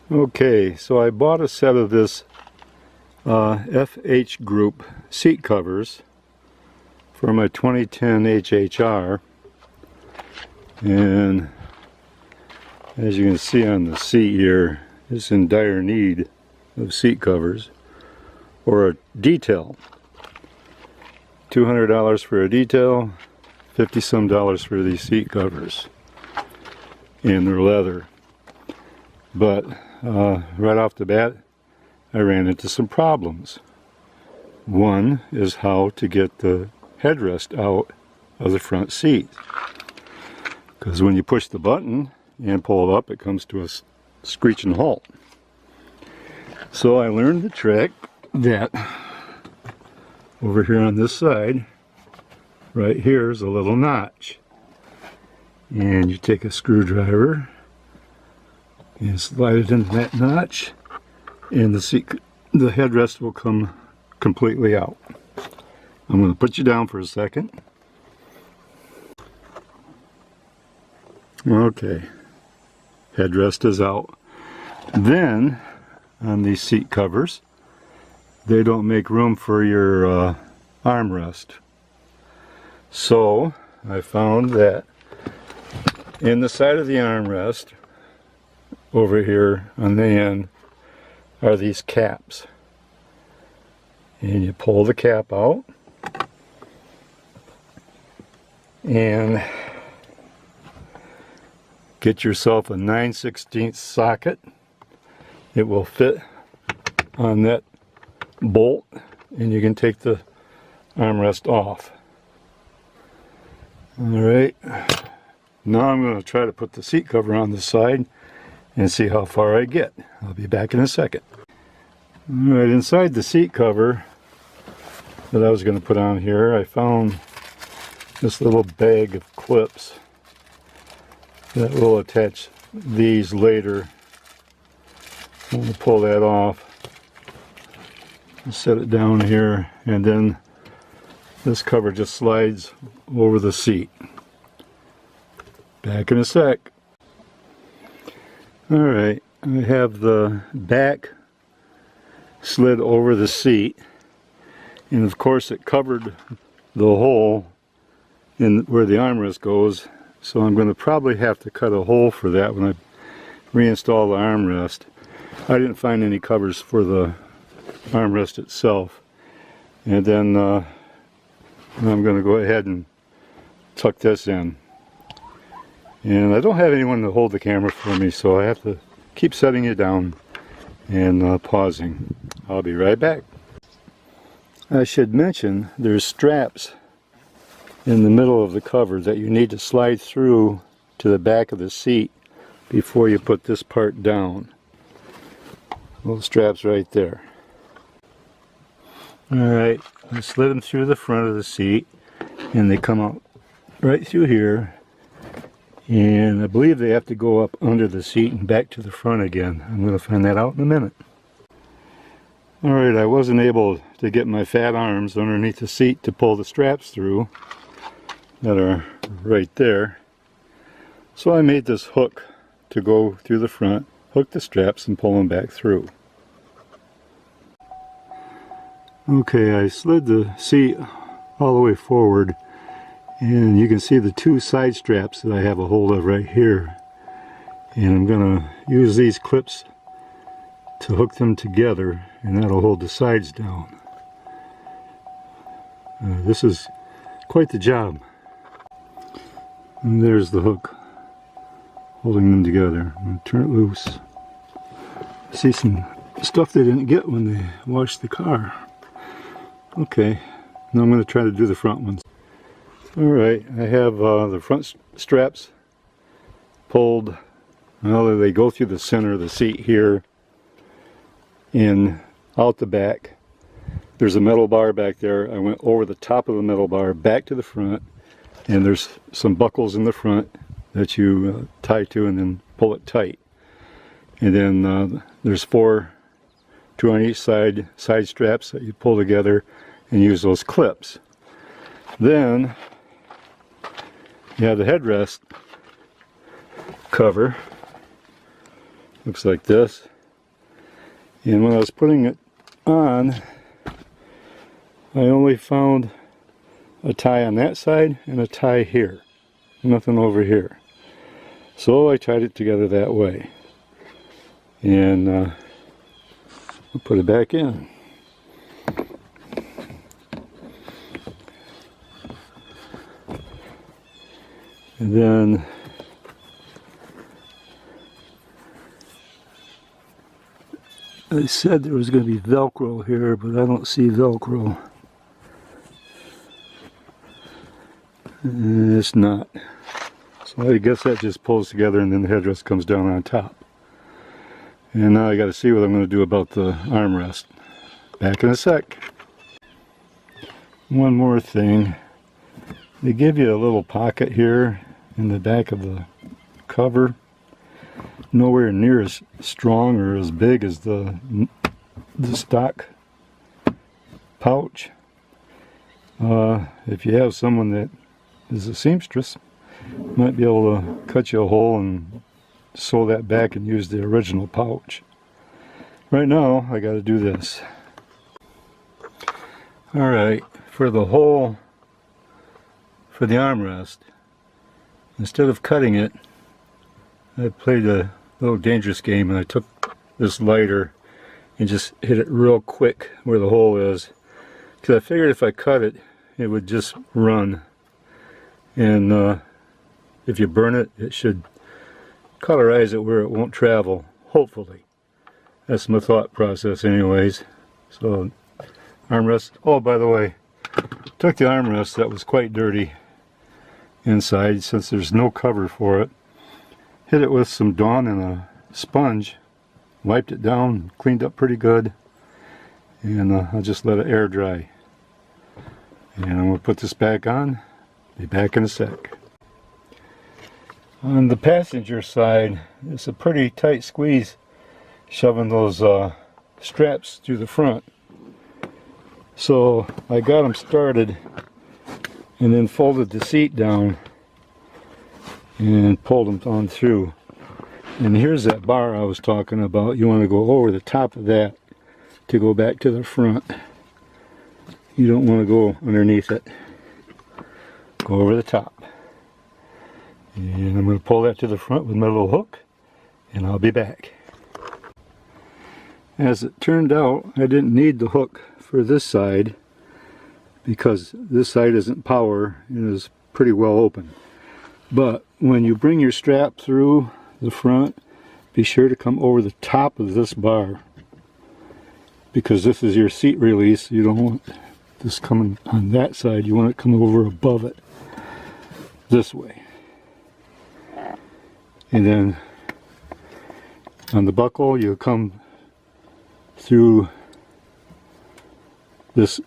Okay, so I bought a set of this FH group seat covers for my 2010 HHR, and as you can see on the seat here, it's in dire need of seat covers or a detail. $200 for a detail, $50 some for these seat covers, and they're leather. But right off the bat, I ran into some problems. One is how to get the headrest out of the front seat, because when you push the button and pull it up, it comes to a screeching halt. So I learned the trick that over here on this side, right here is a little notch, and you take a screwdriver and slide it into that notch, and the headrest will come completely out. I'm going to put you down for a second. Okay, headrest is out. Then on these seat covers, they don't make room for your armrest. So I found that in the side of the armrest over here on the end are these caps, and you pull the cap out and get yourself a 9/16 socket. It will fit on that bolt, and you can take the armrest off. Alright, now I'm going to try to put the seat cover on the side and see how far I get. I'll be back in a second. Alright, inside the seat cover that I was going to put on here, I found this little bag of clips that will attach these later. I'm going to pull that off, set it down here, and then this cover just slides over the seat. Back in a sec. Alright, I have the back slid over the seat, and of course it covered the hole in where the armrest goes, so I'm going to probably have to cut a hole for that when I reinstall the armrest. I didn't find any covers for the armrest itself, and then I'm going to go ahead and tuck this in. And I don't have anyone to hold the camera for me, so I have to keep setting it down and pausing. I'll be right back. I should mention there's straps in the middle of the cover that you need to slide through to the back of the seat before you put this part down. Little straps right there. Alright, I slid them through the front of the seat, and they come out right through here, and I believe they have to go up under the seat and back to the front again. I'm going to find that out in a minute. Alright, I wasn't able to get my fat arms underneath the seat to pull the straps through that are right there, so I made this hook to go through the front, hook the straps, and pull them back through. Okay, I slid the seat all the way forward, and you can see the two side straps that I have a hold of right here, and I'm going to use these clips to hook them together, and that'll hold the sides down. This is quite the job. And there's the hook holding them together. I'm going to turn it loose. See some stuff they didn't get when they washed the car. Okay, now I'm going to try to do the front ones. Alright, I have the front straps pulled. Well, they go through the center of the seat here and out the back. There's a metal bar back there. I went over the top of the metal bar back to the front, and there's some buckles in the front that you tie to and then pull it tight. And then there's 4, 2 on each side straps that you pull together and use those clips. Then you have the headrest cover. Looks like this. And when I was putting it on, I only found a tie on that side and a tie here. Nothing over here. So I tied it together that way. And I'll put it back in. And then I said there was going to be Velcro here, but I don't see Velcro. It's not. So I guess that just pulls together and then the headrest comes down on top. And now I got to see what I'm going to do about the armrest. Back in a sec. One more thing. They give you a little pocket here in the back of the cover. Nowhere near as strong or as big as the stock pouch. If you have someone that is a seamstress, might be able to cut you a hole and sew that back and use the original pouch. Right now I got to do this. Alright, for the hole for the armrest, instead of cutting it, I played a little dangerous game and I took this lighter and just hit it real quick where the hole is, because I figured if I cut it, it would just run. And if you burn it, it should cauterize it where it won't travel, hopefully. That's my thought process anyways. So, armrest. Oh, by the way, took the armrest that was quite dirty inside, since there's no cover for it. Hit it with some Dawn and a sponge, wiped it down, cleaned up pretty good, and I'll just let it air dry. And I'm going to put this back on. Be back in a sec. On the passenger side, it's a pretty tight squeeze shoving those straps through the front. So I got them started and then folded the seat down and pulled them on through. And here's that bar I was talking about. You want to go over the top of that to go back to the front. You don't want to go underneath it. Go over the top. And I'm going to pull that to the front with my little hook, and I'll be back. As it turned out, I didn't need the hook for this side because this side isn't power and is pretty well open. But when you bring your strap through the front, be sure to come over the top of this bar, because this is your seat release. You don't want this coming on that side. You want it coming over above it this way. And then on the buckle, you come through this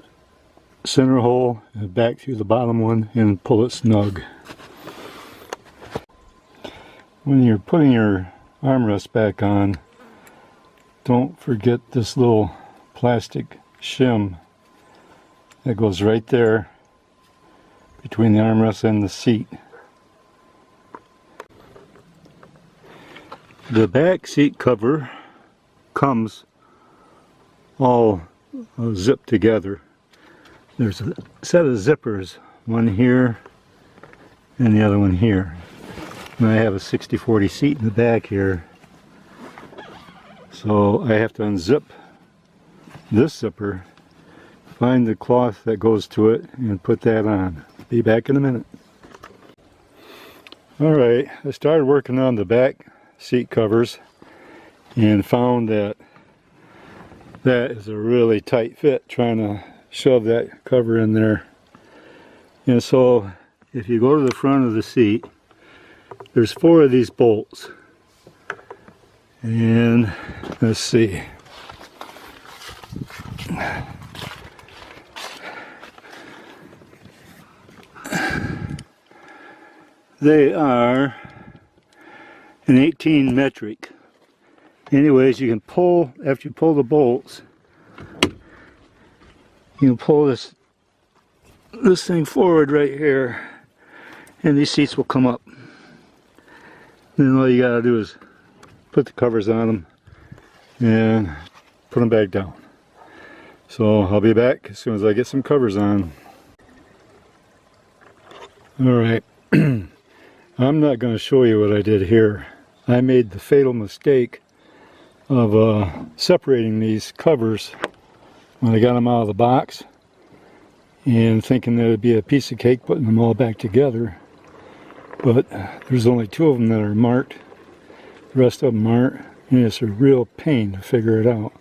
center hole and back through the bottom one and pull it snug. When you're putting your armrest back on, don't forget this little plastic shim that goes right there between the armrest and the seat. The back seat cover comes all zipped together. There's a set of zippers, one here and the other one here. And I have a 60/40 seat in the back here, so I have to unzip this zipper, find the cloth that goes to it, and put that on. Be back in a minute. Alright, I started working on the back seat covers and found that that is a really tight fit, trying to shove that cover in there. And so if you go to the front of the seat, there's 4 of these bolts, and let's see, they are an 18 metric. Anyways, you can pull, after you pull the bolts, you can pull this thing forward right here, and these seats will come up. Then all you gotta do is put the covers on them and put them back down. So I'll be back as soon as I get some covers on. Alright, I'm not going to show you what I did here. I made the fatal mistake of separating these covers when I got them out of the box and thinking that it would be a piece of cake putting them all back together. But there's only 2 of them that are marked. The rest of them aren't, and it's a real pain to figure it out.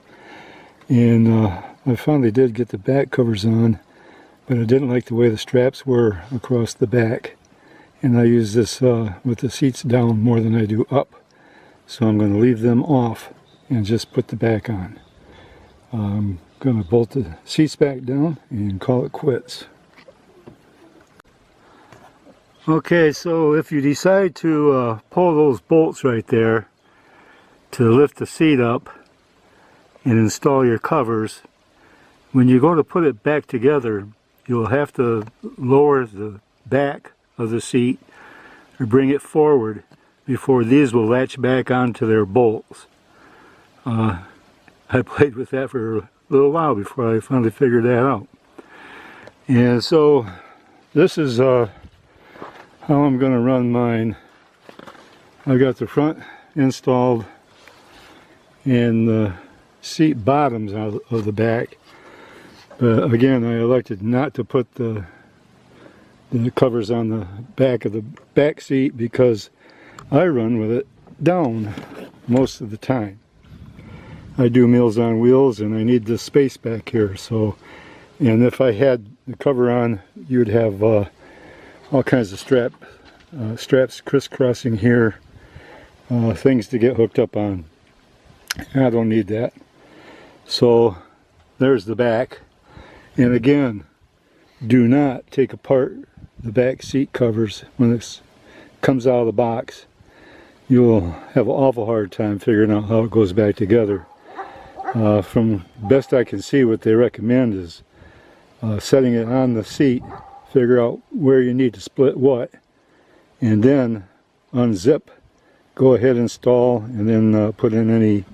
And I finally did get the back covers on, but I didn't like the way the straps were across the back. And I use this with the seats down more than I do up. So I'm going to leave them off and just put the back on. I'm going to bolt the seats back down and call it quits. Okay, so if you decide to pull those bolts right there to lift the seat up and install your covers, when you go to put it back together, you'll have to lower the back of the seat or bring it forward before these will latch back onto their bolts. I played with that for a little while before I finally figured that out. And so this is how I'm going to run mine. I've got the front installed and the seat bottoms out of the back. But again, I elected not to put the covers on the back of the back seat because I run with it down most of the time. I do Meals on Wheels and I need the space back here. So, and if I had the cover on, you'd have all kinds of straps crisscrossing here, things to get hooked up on. I don't need that. So there's the back. And again, do not take apart the back seat covers when it comes out of the box. You'll have an awful hard time figuring out how it goes back together. From best I can see, what they recommend is setting it on the seat, figure out where you need to split what, and then unzip, go ahead and install, and then put in any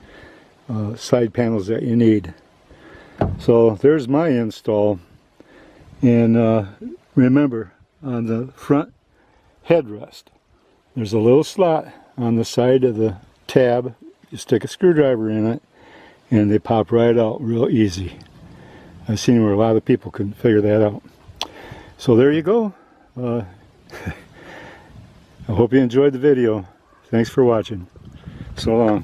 side panels that you need. So there's my install. And remember, on the front headrest, there's a little slot on the side of the tab. You stick a screwdriver in it and they pop right out real easy. I've seen where a lot of people couldn't figure that out. So there you go. I hope you enjoyed the video. Thanks for watching. So long.